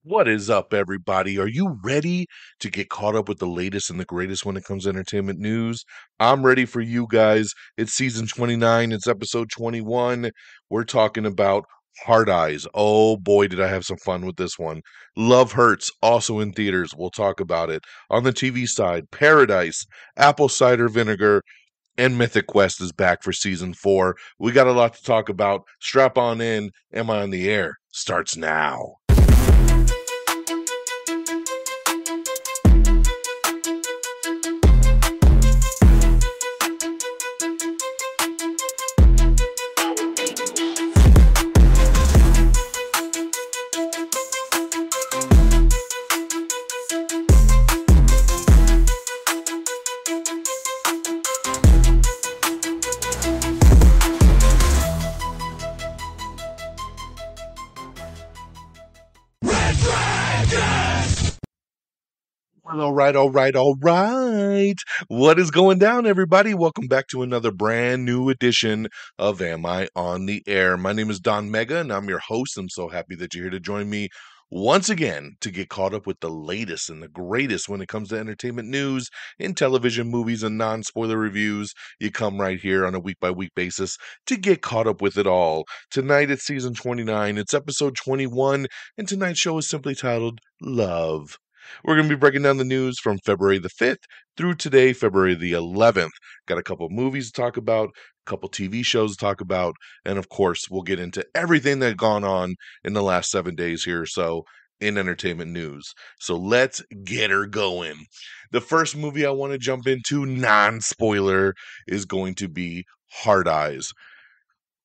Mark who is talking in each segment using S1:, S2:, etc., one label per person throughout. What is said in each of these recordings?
S1: What is up, everybody? Are you ready to get caught up with the latest and the greatest when it comes to entertainment news? I'm ready for you guys. It's season 29, it's episode 21. We're talking about Hard Eyes. Oh boy, did I have some fun with this one. Love Hurts, also in theaters. We'll talk about it. On the TV side, Paradise, Apple Cider Vinegar, and Mythic Quest is back for season 4. We got a lot to talk about. Strap on in. Am I on the air? Starts now. Well, all right. What is going down, everybody? Welcome back to another brand new edition of Am I on the Air? My name is DONMEGA, and I'm your host. I'm so happy that you're here to join me once again to get caught up with the latest and the greatest when it comes to entertainment news in television, movies, and non-spoiler reviews. You come right here on a week-by-week basis to get caught up with it all. Tonight, it's season 29. It's episode 21, and tonight's show is simply titled Love. We're going to be breaking down the news from February the 5th through today, February the 11th. Got a couple movies to talk about, a couple TV shows to talk about, and of course, we'll get into everything that's gone on in the last 7 days here or so in entertainment news. So let's get her going. The first movie I want to jump into, non-spoiler, is going to be Hard Eyes.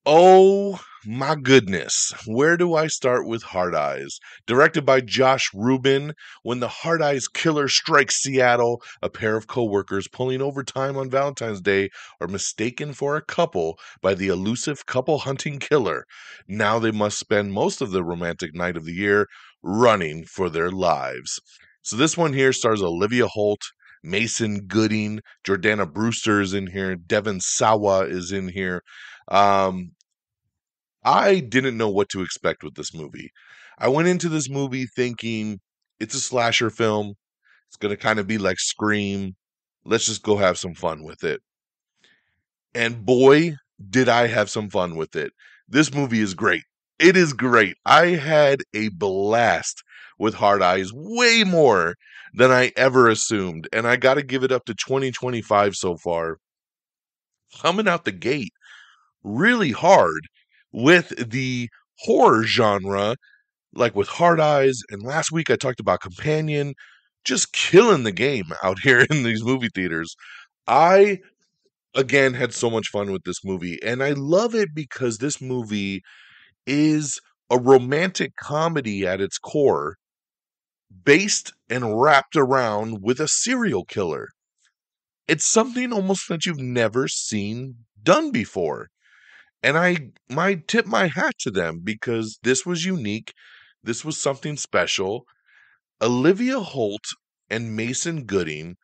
S1: Oh my goodness. Where do I start with Hard Eyes? Directed by Josh Rubin, when the Hard Eyes killer strikes Seattle, a pair of coworkers pulling overtime on Valentine's Day are mistaken for a couple by the elusive couple hunting killer. Now they must spend most of the romantic night of the year running for their lives. So this one here stars Olivia Holt, Mason Gooding, Jordana Brewster is in here, Devon Sawa is in here. I didn't know what to expect with this movie. I went into this movie thinking it's a slasher film. It's going to kind of be like Scream. Let's just go have some fun with it. And boy, did I have some fun with it. This movie is great. It is great. I had a blast with Hard Eyes, way more than I ever assumed. And I got to give it up to 2025 so far. Coming out the gate really hard with the horror genre, like with Hard Eyes. And last week I talked about Companion, just killing the game out here in these movie theaters. I, again, had so much fun with this movie. And I love it because this movie is a romantic comedy at its core, based and wrapped around with a serial killer. It's something almost that you've never seen done before. And I tip my hat to them because this was unique. This was something special. Olivia Holt and Mason Gooding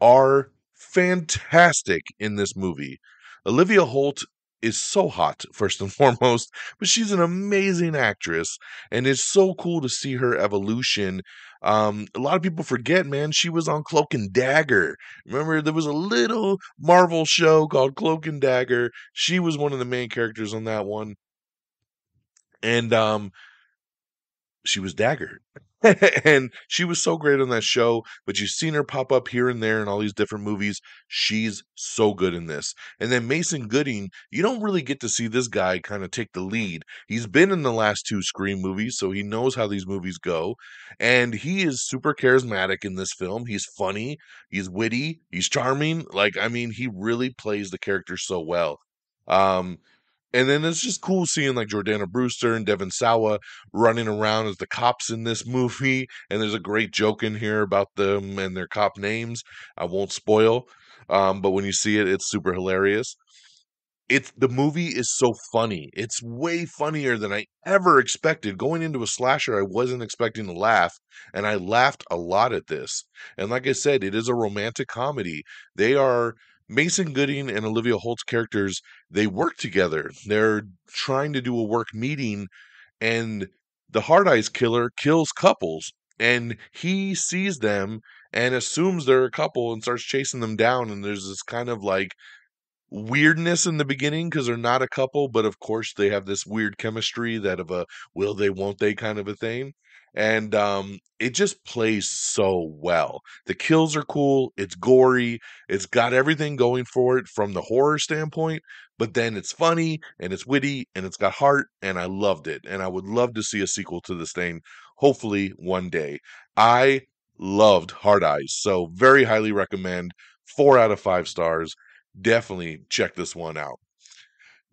S1: are fantastic in this movie. Olivia Holt is so hot, first and foremost, but she's an amazing actress, and it's so cool to see her evolution. A lot of people forget, man, she was on Cloak and Dagger. Remember, there was a little Marvel show called Cloak and Dagger. She was one of the main characters on that one, and she was Dagger. And she was so great on that show, but you've seen her pop up here and there in all these different movies. She's so good in this. And then Mason Gooding, you don't really get to see this guy kind of take the lead. He's been in the last 2 Scream movies, so he knows how these movies go. And he is super charismatic in this film. He's funny, he's witty, he's charming. Like, I mean, he really plays the character so well. Um, and then it's just cool seeing like Jordana Brewster and Devon Sawa running around as the cops in this movie. And there's a great joke in here about them and their cop names. I won't spoil, but when you see it, it's super hilarious. The movie is so funny. It's way funnier than I ever expected. Going into a slasher, I wasn't expecting to laugh, and I laughed a lot at this. And like I said, it is a romantic comedy. They are Mason Gooding and Olivia Holt's characters, they work together. They're trying to do a work meeting, and The Hard Eyes killer kills couples, and he sees them and assumes they're a couple and starts chasing them down. And there's this kind of like weirdness in the beginning because they're not a couple, but of course they have this weird chemistry that of a will they, won't they kind of a thing. And it just plays so well. The kills are cool, it's gory, it's got everything going for it from the horror standpoint, but then it's funny and it's witty and it's got heart, and I loved it. And I would love to see a sequel to this thing, hopefully one day. I loved Hard Eyes, so very highly recommend. 4 out of 5 stars. Definitely check this one out.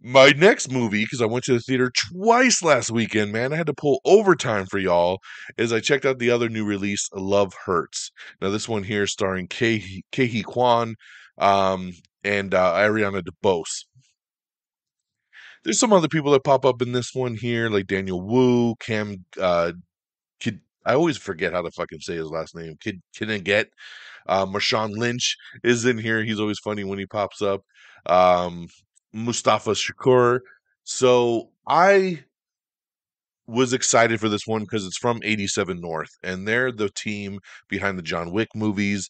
S1: My next movie, because I went to the theater twice last weekend, man, I had to pull overtime for y'all, is I checked out the other new release, Love Hurts. Now, this one here starring Kei Kwan um, and Ariana DeBose. There's some other people that pop up in this one here, like Daniel Wu, Cam Kid. I always forget how to fucking say his last name. Kid Marshawn Lynch is in here. He's always funny when he pops up. Um, Mustafa Shakur. So I was excited for this one because it's from 87 North, and they're the team behind the John Wick movies.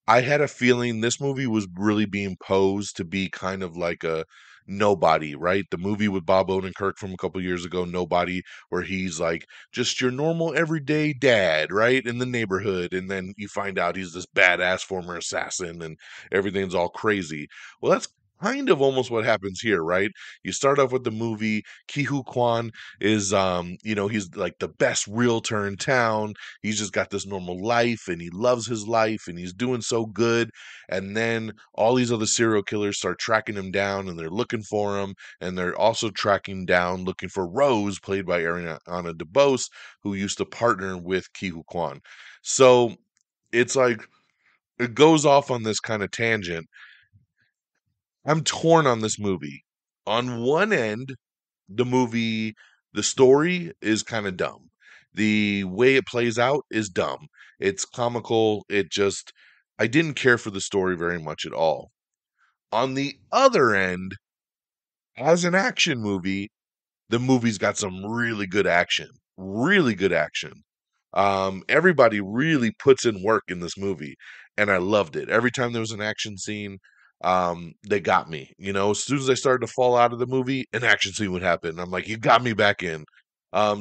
S1: I had a feeling this movie was really being posed to be kind of like a Nobody, right? The movie with Bob Odenkirk from a couple years ago, Nobody, where he's like just your normal everyday dad, right? In the neighborhood. And then you find out he's this badass former assassin and everything's all crazy. Well, that's kind of almost what happens here, right? You start off with the movie. Kihu Kwan is he's like the best realtor in town. He's just got this normal life and he loves his life and he's doing so good. And then all these other serial killers start tracking him down and they're looking for him. And they're also tracking down, looking for Rose, played by Ariana DeBose, who used to partner with Kihu Kwan. So it's like it goes off on this kind of tangent. I'm torn on this movie. On one end, the movie, the story is kind of dumb. The way it plays out is dumb. It's comical. I didn't care for the story very much at all. On the other end, as an action movie, the movie's got some really good action. Really good action. Everybody really puts in work in this movie, and I loved it. Every time there was an action scene, they got me. As soon as I started to fall out of the movie, an action scene would happen. I'm like, you got me back in.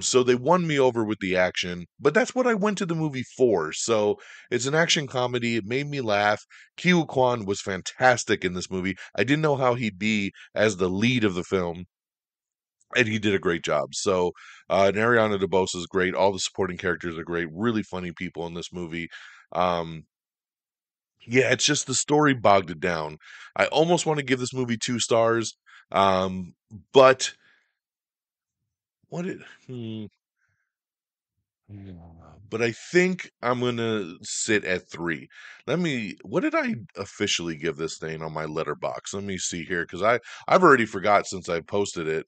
S1: So they won me over with the action, but that's what I went to the movie for. So it's an action comedy. It made me laugh. Kiwoo Kwan was fantastic in this movie. I didn't know how he'd be as the lead of the film, and he did a great job. So, and Ariana DeBose is great. All the supporting characters are great. Really funny people in this movie. Um, yeah, it's just the story bogged it down. I almost want to give this movie 2 stars, but what it. Yeah, but I think I'm gonna sit at 3. What did I officially give this thing on my letterbox? Let me see here, because I've already forgot since I posted it.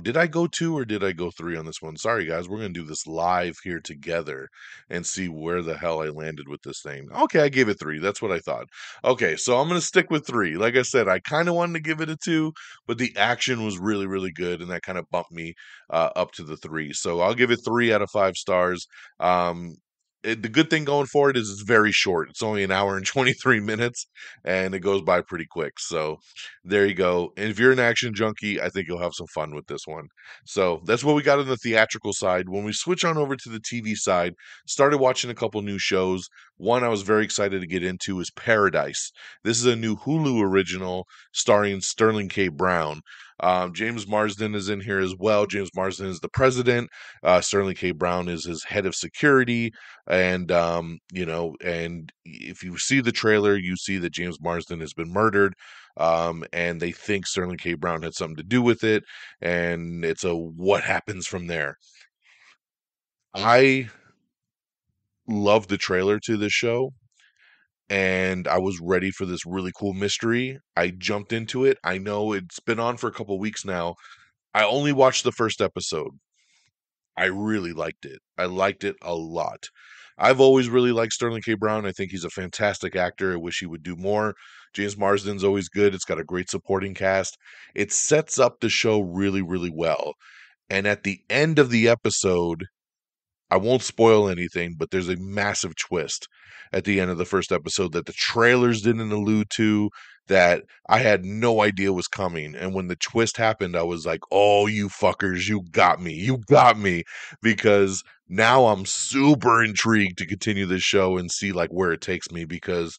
S1: Did I go 2 or did I go 3 on this one? Sorry guys, we're gonna do this live here together and see where the hell I landed with this thing. Okay, I gave it 3. That's what I thought. Okay, so I'm gonna stick with 3. Like I said, I kind of wanted to give it a 2, but the action was really, really good, and that kind of bumped me up to the 3. So I'll give it 3 out of 5 stars. Um, the good thing going forward is it's very short. It's only an hour and 23 minutes, and it goes by pretty quick. So there you go. And if you're an action junkie, I think you'll have some fun with this one. So that's what we got on the theatrical side. When we switch on over to the TV side, started watching a couple new shows. One I was very excited to get into is Paradise. This is a new Hulu original starring Sterling K. Brown. James Marsden is in here as well. James Marsden is the president. Sterling K. Brown is his head of security. And, and if you see the trailer, you see that James Marsden has been murdered. And they think Sterling K. Brown had something to do with it. And it's a what happens from there. I love the trailer to this show, and I was ready for this really cool mystery. I jumped into it. I know it's been on for a couple weeks now. I only watched the first episode. I really liked it. I liked it a lot. I've always really liked Sterling K. Brown. I think he's a fantastic actor. I wish he would do more. James Marsden's always good. It's got a great supporting cast. It sets up the show really, really well. And at the end of the episode, I won't spoil anything, but there's a massive twist at the end of the first episode that the trailers didn't allude to, that I had no idea was coming. And when the twist happened, I was like, oh, you fuckers, you got me. You got me. Because now I'm super intrigued to continue this show and see like where it takes me, because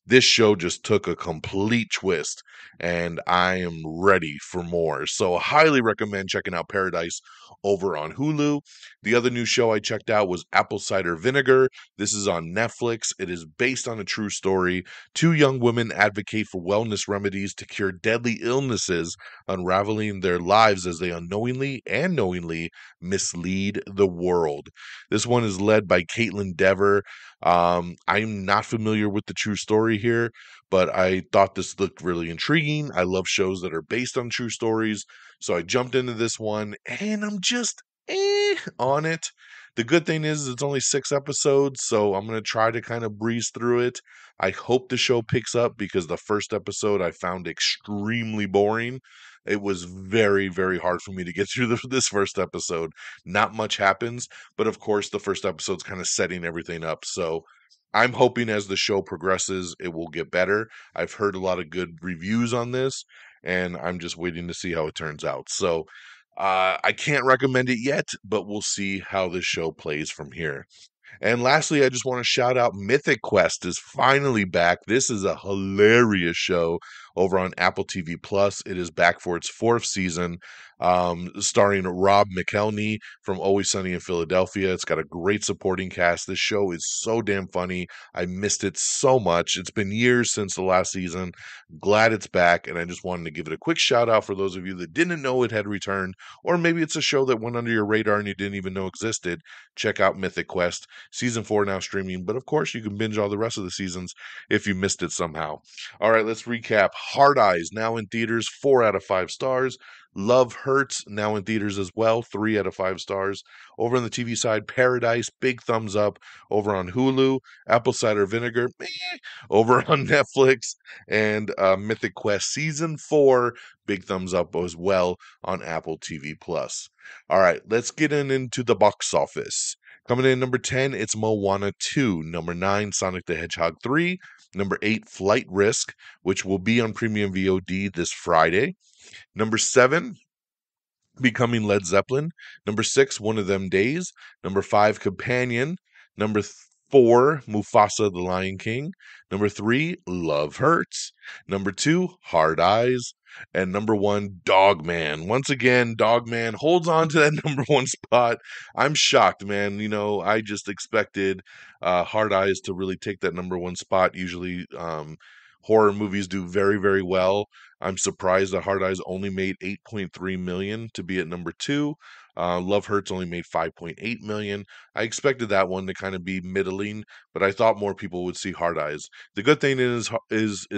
S1: this show just took a complete twist and I am ready for more. So highly recommend checking out Paradise over on Hulu. The other new show I checked out was Apple Cider Vinegar. This is on Netflix. It is based on a true story. Two young women advocate for wellness remedies to cure deadly illnesses, unraveling their lives as they unknowingly and knowingly mislead the world. This one is led by Caitlin Dever. I'm not familiar with the true story here, but I thought this looked really intriguing. I love shows that are based on true stories. So I jumped into this one and I'm just on it. The good thing is it's only 6 episodes, so I'm going to try to kind of breeze through it. I hope the show picks up because the first episode I found extremely boring. It was very, very hard for me to get through this first episode. Not much happens, but of course, the first episode's kind of setting everything up. So I'm hoping as the show progresses, it will get better. I've heard a lot of good reviews on this, and I'm just waiting to see how it turns out. So I can't recommend it yet, but we'll see how this show plays from here. And lastly, I just want to shout out Mythic Quest is finally back. This is a hilarious show over on Apple TV Plus. It is back for its 4th season, starring Rob McElhenney from Always Sunny in Philadelphia. It's got a great supporting cast. This show is so damn funny. I missed it so much. It's been years since the last season. Glad it's back, and I just wanted to give it a quick shout out for those of you that didn't know it had returned, or maybe it's a show that went under your radar and you didn't even know existed. Check out Mythic Quest. Season 4 now streaming, but of course you can binge all the rest of the seasons if you missed it somehow. All right, let's recap. Hard Eyes now in theaters, 4 out of 5 stars. Love Hurts now in theaters as well, 3 out of 5 stars. Over on the TV side, Paradise, big thumbs up. Over on Hulu, Apple Cider Vinegar, meh. Over on Netflix, and Mythic Quest Season 4, big thumbs up as well on Apple TV Plus. All right, let's get into the box office. Coming in number 10, it's Moana 2. Number 9, Sonic the Hedgehog 3. Number 8, Flight Risk, which will be on premium VOD this Friday. Number 7, Becoming Led Zeppelin. Number 6, One of Them Days. Number 5, Companion. Number 4, Mufasa the Lion King. Number 3, Love Hurts. Number 2, Hard Eyes. And number 1, Dogman. Once again, Dogman holds on to that number 1 spot. I'm shocked, man. I just expected Hard Eyes to really take that number 1 spot. Usually, horror movies do very, very well. I'm surprised that Hard Eyes only made 8.3 million to be at number 2. Love Hurts only made 5.8 million. I expected that one to kind of be middling, but I thought more people would see Hard Eyes. The good thing is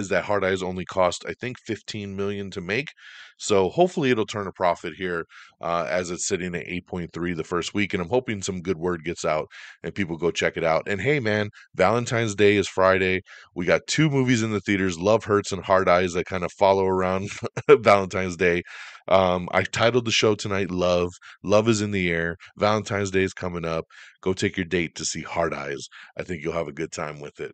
S1: that Hard Eyes only cost, I think, 15 million to make. So hopefully it'll turn a profit here as it's sitting at 8.3 the first week, and I'm hoping some good word gets out and people go check it out. And hey, man, Valentine's Day is Friday. We got 2 movies in the theaters, Love Hurts and Hard Eyes, that kind of follow around Valentine's Day. I titled the show tonight Love. Love is in the air. Valentine's Day is coming up. Go take your date to see Hard Eyes. I think you'll have a good time with it.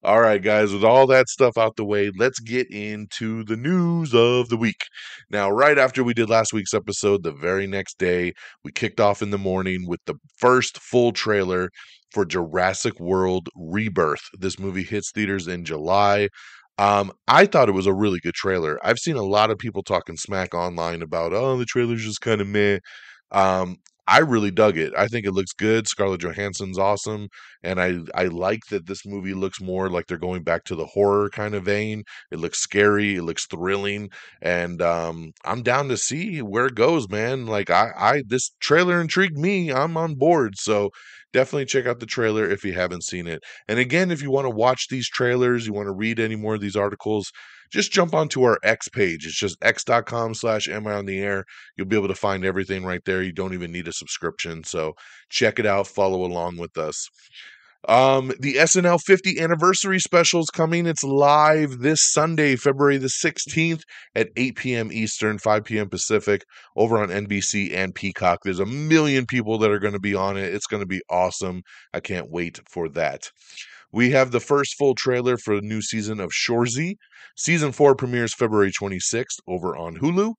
S1: All right, guys, with all that stuff out the way, let's get into the news of the week. Now, right after we did last week's episode, the very next day, we kicked off in the morning with the first full trailer for Jurassic World Rebirth. This movie hits theaters in July. I thought it was a really good trailer. I've seen a lot of people talking smack online about, oh, the trailer's just kind of meh. Um, I really dug it. I think it looks good. Scarlett Johansson's awesome, and I like that this movie looks more like they're going back to the horror kind of vein. It looks scary, it looks thrilling, and I'm down to see where it goes, man. Like I this trailer intrigued me. I'm on board, so definitely check out the trailer if you haven't seen it. And again, if you want to watch these trailers, you want to read any more of these articles, just jump onto our X page. It's just x.com/am I on the air. You'll be able to find everything right there. You don't even need a subscription. So check it out. Follow along with us. The SNL 50 anniversary special is coming. It's live this Sunday, February the 16th at 8 p.m. Eastern, 5 p.m. Pacific, over on NBC and Peacock. There's a million people that are going to be on it. It's going to be awesome. I can't wait for that. We have the first full trailer for the new season of Shoresy. Season 4 premieres February 26th over on Hulu.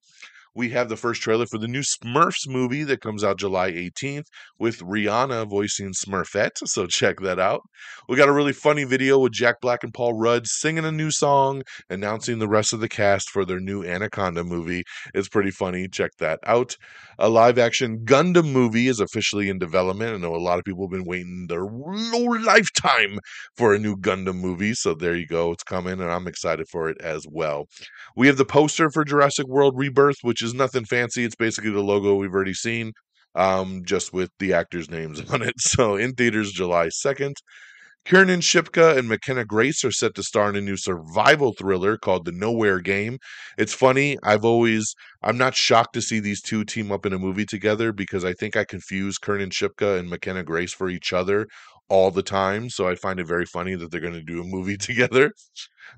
S1: We have the first trailer for the new Smurfs movie that comes out July 18th with Rihanna voicing Smurfette, so check that out. We got a really funny video with Jack Black and Paul Rudd singing a new song, announcing the rest of the cast for their new Anaconda movie. It's pretty funny. Check that out. A live action Gundam movie is officially in development. I know a lot of people have been waiting their whole lifetime for a new Gundam movie, so there you go. It's coming, and I'm excited for it as well. We have the poster for Jurassic World Rebirth, which is nothing fancy. It's basically the logo we've already seen, just with the actors' names on it. So in theaters July 2nd. Kiernan Shipka and McKenna Grace are set to star in a new survival thriller called The Nowhere Game. It's funny. I'm not shocked to see these two team up in a movie together because I think I confuse Kiernan Shipka and McKenna Grace for each other all the time. So I find it very funny that they're going to do a movie together.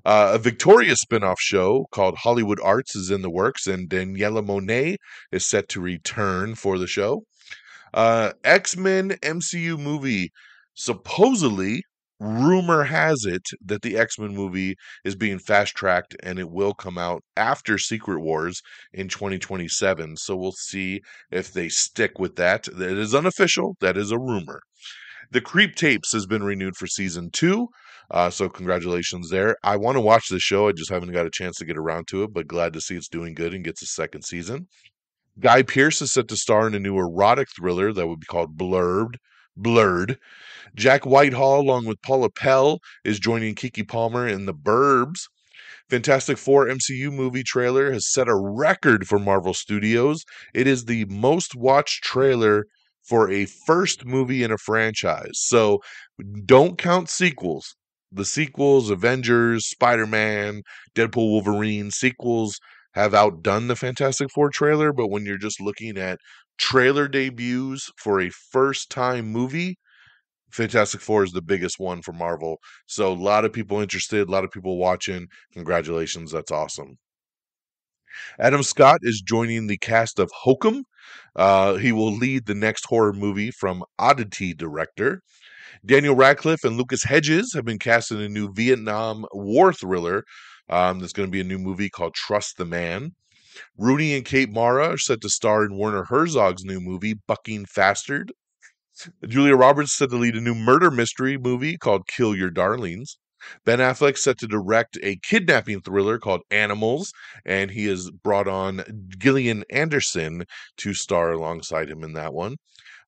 S1: A Victoria spinoff show called Hollywood Arts is in the works, and Daniela Monet is set to return for the show. X-Men MCU movie. Supposedly, rumor has it that the X-Men movie is being fast-tracked and it will come out after Secret Wars in 2027. So we'll see if they stick with that. That is unofficial. That is a rumor. The Creep Tapes has been renewed for season 2. So congratulations there. I want to watch this show. I just haven't got a chance to get around to it, but glad to see it's doing good and gets a second season. Guy Pearce is set to star in a new erotic thriller that would be called Blurred. Jack Whitehall, along with Paula Pell, is joining Keke Palmer in The Burbs. Fantastic Four MCU movie trailer has set a record for Marvel Studios. It is the most watched trailer for a first movie in a franchise. So don't count sequels. The sequels, Avengers, Spider-Man, Deadpool, Wolverine, sequels have outdone the Fantastic Four trailer, but when you're just looking at trailer debuts for a first-time movie, Fantastic Four is the biggest one for Marvel. So a lot of people interested, a lot of people watching. Congratulations, that's awesome. Adam Scott is joining the cast of Hokum. He will lead the next horror movie from Oddity director. Daniel Radcliffe and Lucas Hedges have been cast in a new Vietnam War thriller. There's going to be a new movie called Trust the Man. Rooney and Kate Mara are set to star in Werner Herzog's new movie, Bucking Faster. Julia Roberts set to lead a new murder mystery movie called Kill Your Darlings. Ben Affleck set to direct a kidnapping thriller called Animals, and he has brought on Gillian Anderson to star alongside him in that one.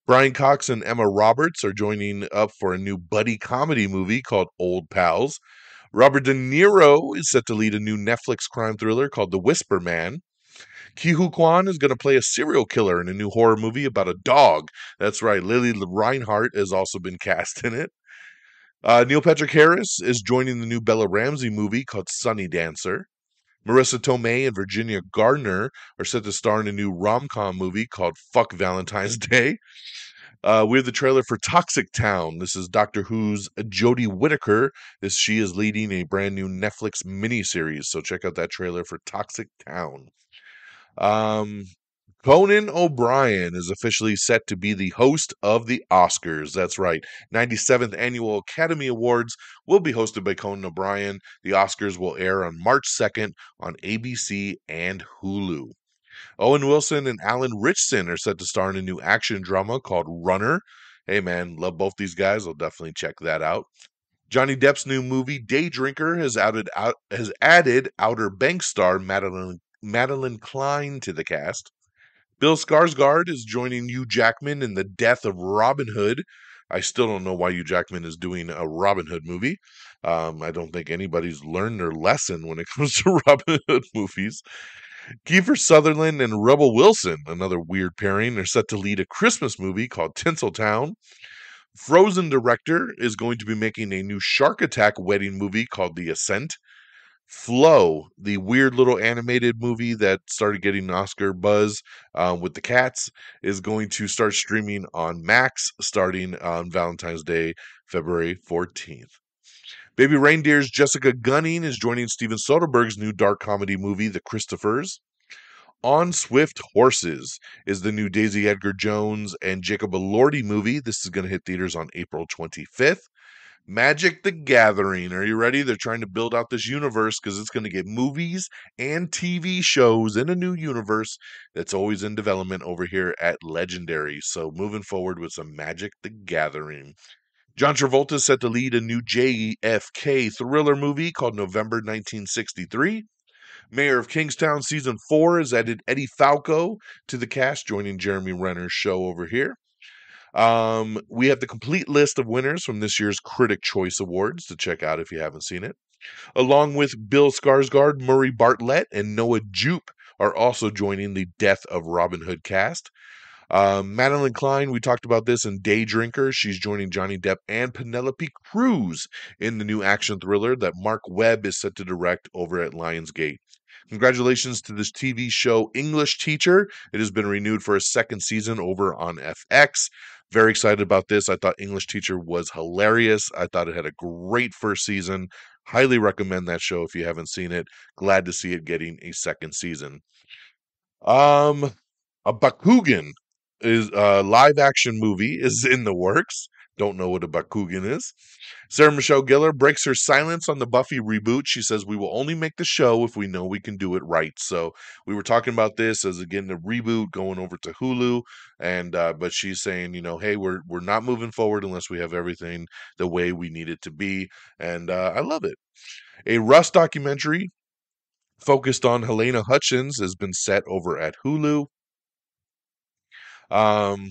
S1: Brian Cox and Emma Roberts are joining up for a new buddy comedy movie called Old Pals. Robert De Niro is set to lead a new Netflix crime thriller called The Whisper Man. Ke Huy Quan is going to play a serial killer in a new horror movie about a dog. That's right, Lily Reinhart has also been cast in it. Neil Patrick Harris is joining the new Bella Ramsey movie called Sunny Dancer. Marissa Tomei and Virginia Gardner are set to star in a new rom-com movie called Fuck Valentine's Day. We have the trailer for Toxic Town. This is Doctor Who's Jodie Whittaker. She is leading a brand new Netflix miniseries. So check out that trailer for Toxic Town. Conan O'Brien is officially set to be the host of the Oscars. That's right. 97th Annual Academy Awards will be hosted by Conan O'Brien. The Oscars will air on March 2nd on ABC and Hulu. Owen Wilson and Alan Ritchson are set to star in a new action drama called Runner. Hey man, love both these guys. I'll definitely check that out. Johnny Depp's new movie Day Drinker has added Outer Banks star Madeline Klein to the cast. Bill Skarsgård is joining Hugh Jackman in The Death of Robin Hood. I still don't know why Hugh Jackman is doing a Robin Hood movie. I don't think anybody's learned their lesson when it comes to Robin Hood movies. Kiefer Sutherland and Rebel Wilson, another weird pairing, are set to lead a Christmas movie called Tinseltown. Frozen director is going to be making a new Shark Attack wedding movie called The Ascent. Flow, the weird little animated movie that started getting Oscar buzz with the cats, is going to start streaming on Max starting on Valentine's Day, February 14th. Baby Reindeer's Jessica Gunning is joining Steven Soderbergh's new dark comedy movie, The Christophers. On Swift Horses is the new Daisy Edgar Jones and Jacob Elordi movie. This is going to hit theaters on April 25th. Magic the Gathering. Are you ready? They're trying to build out this universe because it's going to get movies and TV shows in a new universe that's always in development over here at Legendary. So moving forward with some Magic the Gathering. John Travolta is set to lead a new JFK thriller movie called November 1963. Mayor of Kingstown Season 4 has added Eddie Falco to the cast, joining Jeremy Renner's show over here. We have the complete list of winners from this year's Critic Choice Awards to check out if you haven't seen it. Along with Bill Skarsgård, Murray Bartlett, and Noah Jupe are also joining the Death of Robin Hood cast. Madeline Klein, we talked about this in Day Drinker. She's joining Johnny Depp and Penelope Cruz in the new action thriller that Mark Webb is set to direct over at Lionsgate. Congratulations to this TV show, English Teacher. It has been renewed for a second season over on FX. Very excited about this. I thought English Teacher was hilarious. I thought it had a great first season. Highly recommend that show if you haven't seen it. Glad to see it getting a second season. Um, a Bakugan is a live action movie is in the works. Don't know what a Bakugan is. Sarah Michelle Gellar breaks her silence on the Buffy reboot. She says we will only make the show if we know we can do it right. So we were talking about this as again the reboot going over to Hulu, and but she's saying hey we're not moving forward unless we have everything the way we need it to be, and I love it. A Rust documentary focused on Helena Hutchins has been set over at Hulu. Um,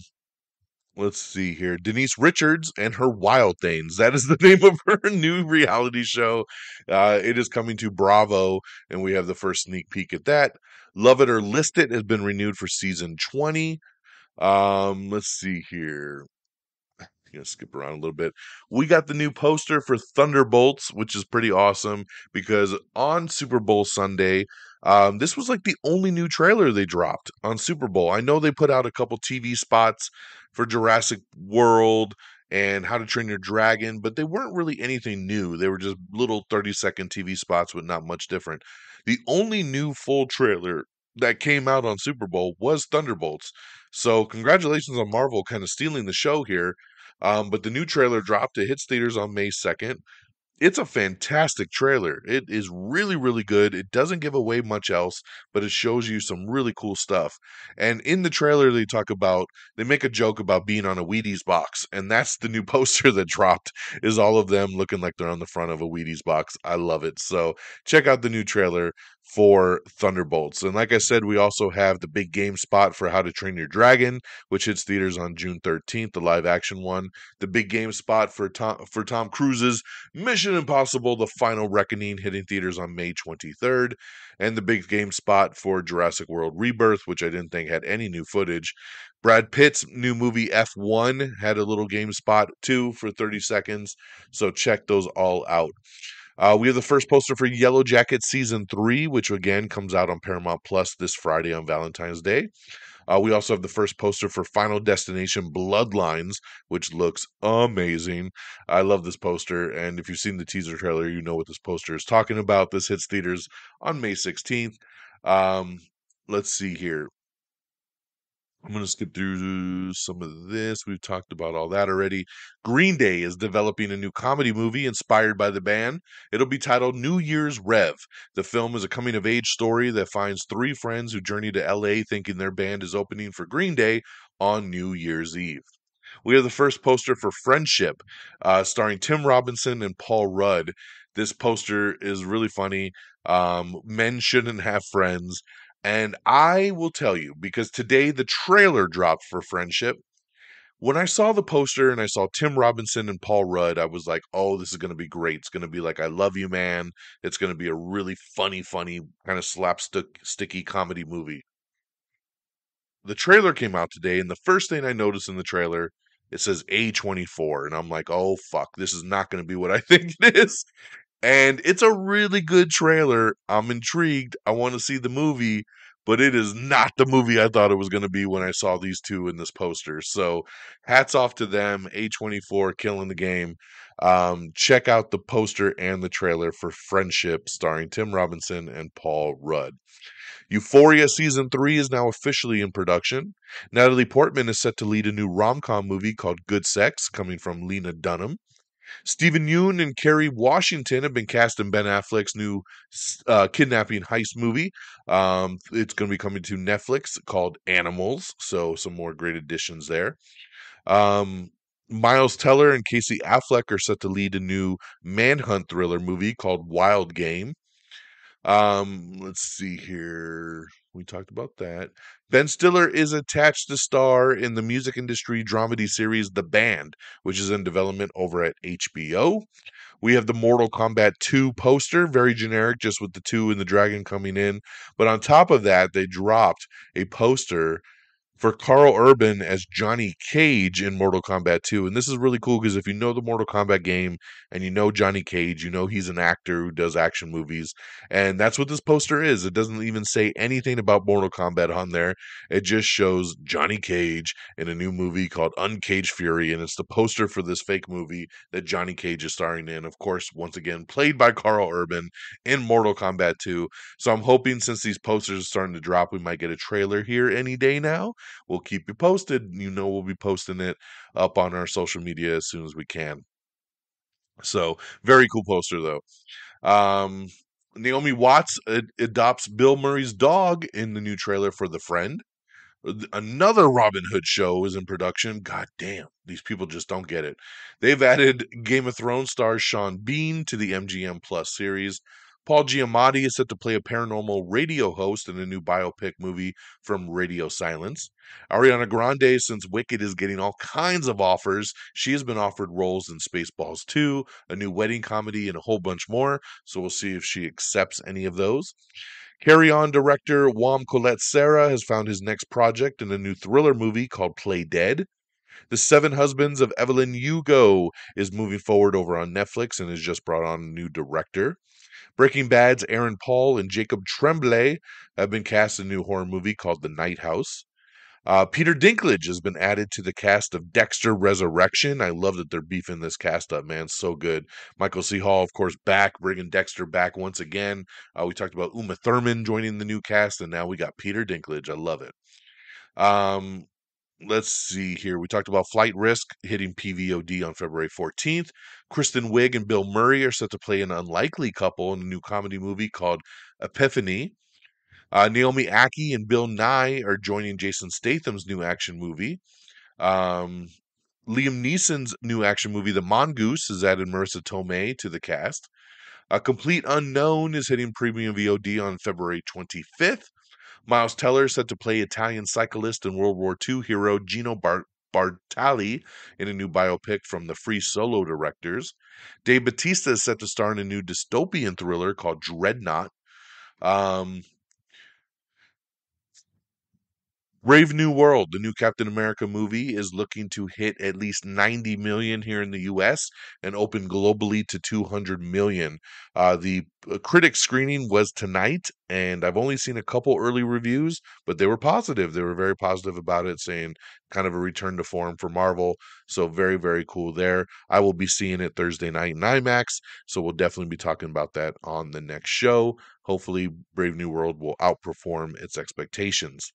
S1: let's see here. Denise Richards and Her Wild Things. That is the name of her new reality show. It is coming to Bravo, and we have the first sneak peek at that. Love It or List It has been renewed for season 20. Let's see here. Gonna skip around a little bit. We got the new poster for Thunderbolts, which is pretty awesome because on Super Bowl Sunday, this was like the only new trailer they dropped on Super Bowl. I know they put out a couple TV spots for Jurassic World and How to Train Your Dragon, but they weren't really anything new. They were just little 30-second TV spots with not much different. The only new full trailer that came out on Super Bowl was Thunderbolts. So congratulations on Marvel kind of stealing the show here. But the new trailer dropped. It hits theaters on May 2nd. It's a fantastic trailer. It is really, really good. It doesn't give away much else, but it shows you some really cool stuff. And in the trailer, they make a joke about being on a Wheaties box. And that's the new poster that dropped, is all of them looking like they're on the front of a Wheaties box. I love it. So check out the new trailer for Thunderbolts. And like I said, we also have the big game spot for How to Train Your Dragon, which hits theaters on June 13th, the live action one. The big game spot for Tom Cruise's Mission Impossible: The Final Reckoning, hitting theaters on May 23rd, and the big game spot for Jurassic World Rebirth, which I didn't think had any new footage. Brad Pitt's new movie F1 had a little game spot too for 30 seconds, so check those all out. We have the first poster for Yellow Jacket Season 3, which again comes out on Paramount Plus this Friday on Valentine's Day. We also have the first poster for Final Destination Bloodlines, which looks amazing. I love this poster, and if you've seen the teaser trailer, you know what this poster is talking about. This hits theaters on May 16th. Um, let's see here. I'm going to skip through some of this. We've talked about all that already. Green Day is developing a new comedy movie inspired by the band. It'll be titled New Year's Rev. The film is a coming of age story that finds three friends who journey to LA thinking their band is opening for Green Day on New Year's Eve. We have the first poster for Friendship, starring Tim Robinson and Paul Rudd. This poster is really funny. Men shouldn't have friends. And I will tell you, because today the trailer dropped for Friendship. When I saw the poster and I saw Tim Robinson and Paul Rudd, I was like, oh, this is going to be great. It's going to be like I Love You, Man. It's going to be a really funny kind of sticky comedy movie. The trailer came out today, and the first thing I noticed in the trailer, it says A24. And I'm like, oh, fuck, this is not going to be what I think it is. And it's a really good trailer. I'm intrigued. I want to see the movie, but it is not the movie I thought it was going to be when I saw these two in this poster. So, hats off to them. A24 killing the game. Check out the poster and the trailer for Friendship, starring Tim Robinson and Paul Rudd. Euphoria season 3 is now officially in production. Natalie Portman is set to lead a new rom-com movie called Good Sex, coming from Lena Dunham. Stephen Yeun and Kerry Washington have been cast in Ben Affleck's new kidnapping heist movie. It's going to be coming to Netflix called Animals, so some more great additions there. Um, Miles Teller and Casey Affleck are set to lead a new manhunt thriller movie called Wild Game. Let's see here. We talked about that. Ben Stiller is attached to star in the music industry dramedy series The Band, which is in development over at HBO. We have the Mortal Kombat 2 poster, very generic, just with the 2 and the dragon coming in. But on top of that, they dropped a poster for Carl Urban as Johnny Cage in Mortal Kombat 2. And this is really cool because if you know the Mortal Kombat game and you know Johnny Cage, you know he's an actor who does action movies. And that's what this poster is. It doesn't even say anything about Mortal Kombat on there. It just shows Johnny Cage in a new movie called Uncaged Fury. And it's the poster for this fake movie that Johnny Cage is starring in. Of course, once again, played by Carl Urban in Mortal Kombat 2. So I'm hoping since these posters are starting to drop, we might get a trailer here any day now. We'll keep you posted. You know, we'll be posting it up on our social media as soon as we can. So, very cool poster, though. Um, Naomi Watts adopts Bill Murray's dog in the new trailer for The Friend. Another Robin Hood show is in production. God damn, these people just don't get it. They've added Game of Thrones star Sean Bean to the MGM Plus series. Paul Giamatti is set to play a paranormal radio host in a new biopic movie from Radio Silence. Ariana Grande, since Wicked is getting all kinds of offers, she has been offered roles in Spaceballs 2, a new wedding comedy, and a whole bunch more. So we'll see if she accepts any of those. Carry On director Wam Colette Serra has found his next project in a new thriller movie called Play Dead. The Seven Husbands of Evelyn Hugo is moving forward over on Netflix and has just brought on a new director. Breaking Bad's Aaron Paul and Jacob Tremblay have been cast in a new horror movie called The Night House. Peter Dinklage has been added to the cast of Dexter Resurrection. I love that they're beefing this cast up, man. So good. Michael C. Hall, of course, back, bringing Dexter back once again. We talked about Uma Thurman joining the new cast, and now we got Peter Dinklage. I love it. Um, let's see here. We talked about Flight Risk hitting PVOD on February 14th. Kristen Wiig and Bill Murray are set to play an unlikely couple in a new comedy movie called Epiphany. Naomi Ackie and Bill Nye are joining Jason Statham's new action movie. Um, Liam Neeson's new action movie, The Mongoose, has added Marissa Tomei to the cast. A Complete Unknown is hitting premium VOD on February 25th. Miles Teller is set to play Italian cyclist and World War II hero Gino Bartali in a new biopic from the Free Solo directors. Dave Bautista is set to star in a new dystopian thriller called Dreadnought. Um, Brave New World, the new Captain America movie, is looking to hit at least 90 million here in the US and open globally to 200 million. The critic screening was tonight, and I've only seen a couple early reviews, but they were positive. They were very positive about it, saying kind of a return to form for Marvel. So very, very cool there. I will be seeing it Thursday night in IMAX, so we'll definitely be talking about that on the next show. Hopefully, Brave New World will outperform its expectations.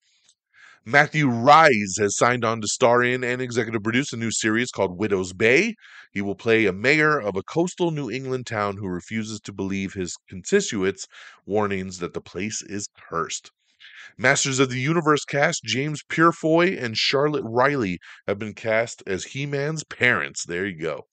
S1: Matthew Rise has signed on to star in and executive produce a new series called Widow's Bay. He will play a mayor of a coastal New England town who refuses to believe his constituents' warnings that the place is cursed. Masters of the Universe cast James Purefoy and Charlotte Riley have been cast as He-Man's parents. There you go.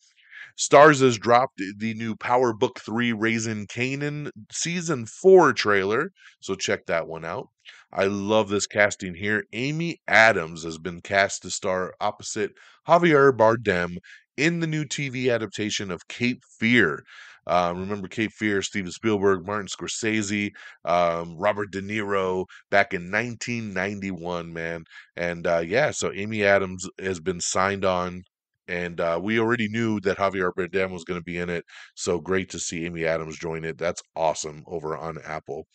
S1: Stars has dropped the new Power Book 3 Raising Kanan Season 4 trailer, so check that one out. I love this casting here. Amy Adams has been cast to star opposite Javier Bardem in the new TV adaptation of Cape Fear. Remember Cape Fear, Steven Spielberg, Martin Scorsese, Robert De Niro back in 1991, man. And yeah, so Amy Adams has been signed on And we already knew that Javier Bardem was going to be in it, so great to see Amy Adams join it. That's awesome over on Apple.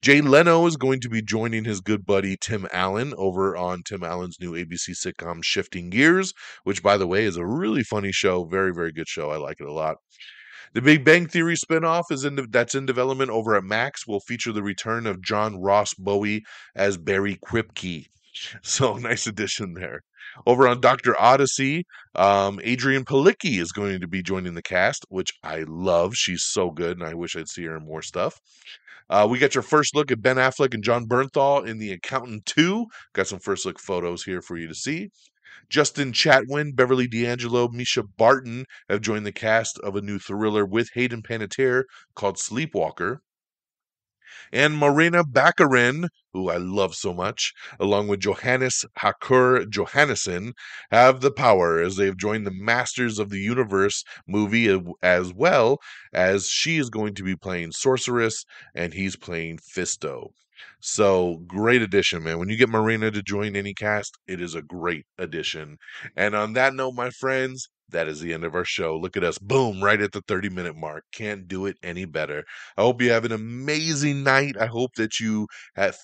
S1: Jay Leno is going to be joining his good buddy Tim Allen over on Tim Allen's new ABC sitcom Shifting Gears, which, by the way, is a really funny show. Very, very good show. I like it a lot. The Big Bang Theory spinoff that's in development over at Max will feature the return of John Ross Bowie as Barry Kripke. So nice addition there. Over on Dr. Odyssey, Adrian Palicki is going to be joining the cast, which I love. She's so good, and I wish I'd see her in more stuff. We got your first look at Ben Affleck and John Bernthal in The Accountant 2. Got some first look photos here for you to see. Justin Chatwin, Beverly D'Angelo, Misha Barton have joined the cast of a new thriller with Hayden Panettiere called Sleepwalker. And Marina Baccarin, who I love so much, along with Johannes Hakur Johannesson, have the power as they have joined the Masters of the Universe movie, as well as she is going to be playing Sorceress and he's playing Fisto. So great addition, man. When you get Marina to join any cast, it is a great addition. And on that note, my friends, that is the end of our show. Look at us. Boom, right at the 30-minute mark. Can't do it any better. I hope you have an amazing night. I hope that you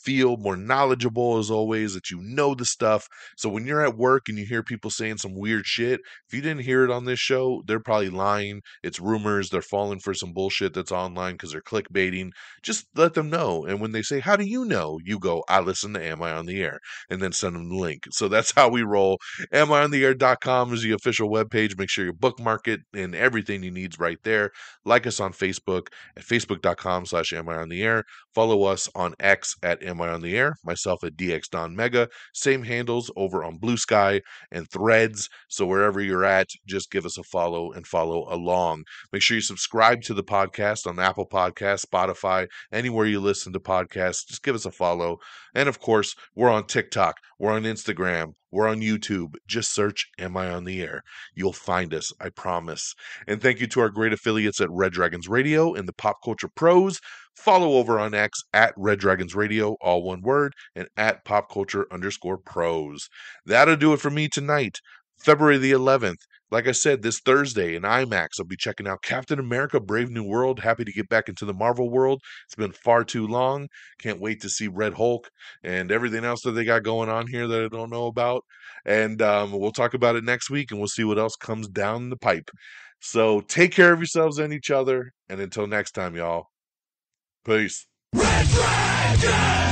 S1: feel more knowledgeable as always, that you know the stuff. So when you're at work and you hear people saying some weird shit, if you didn't hear it on this show, they're probably lying. It's rumors. They're falling for some bullshit that's online because they're clickbaiting. Just let them know. And when they say, how do you know? You go, I listen to Am I on the Air? And then send them the link. So that's how we roll. AmIOnTheAir.com is the official webpage. Make sure you bookmark it and everything you need is right there. Like us on Facebook at facebook.com/AmIOnTheAir. Follow us on X at AmIOnTheAir. Myself at DXDonMega. Same handles over on Blue Sky and Threads. So wherever you're at, just give us a follow and follow along. Make sure you subscribe to the podcast on Apple Podcasts, Spotify, anywhere you listen to podcasts. Just give us a follow. And of course, we're on TikTok. We're on Instagram. We're on YouTube. Just search Am I on the Air? You'll find us, I promise. And thank you to our great affiliates at Red Dragons Radio and the Pop Culture Pros. Follow over on X at Red Dragons Radio, all one word, and at popculture_pros. That'll do it for me tonight, February the 11th. Like I said, this Thursday in IMAX, I'll be checking out Captain America Brave New World. Happy to get back into the Marvel world. It's been far too long. Can't wait to see Red Hulk and everything else that they got going on here that I don't know about. And we'll talk about it next week, and we'll see what else comes down the pipe. So take care of yourselves and each other. And until next time, y'all. Peace. Red Dragon!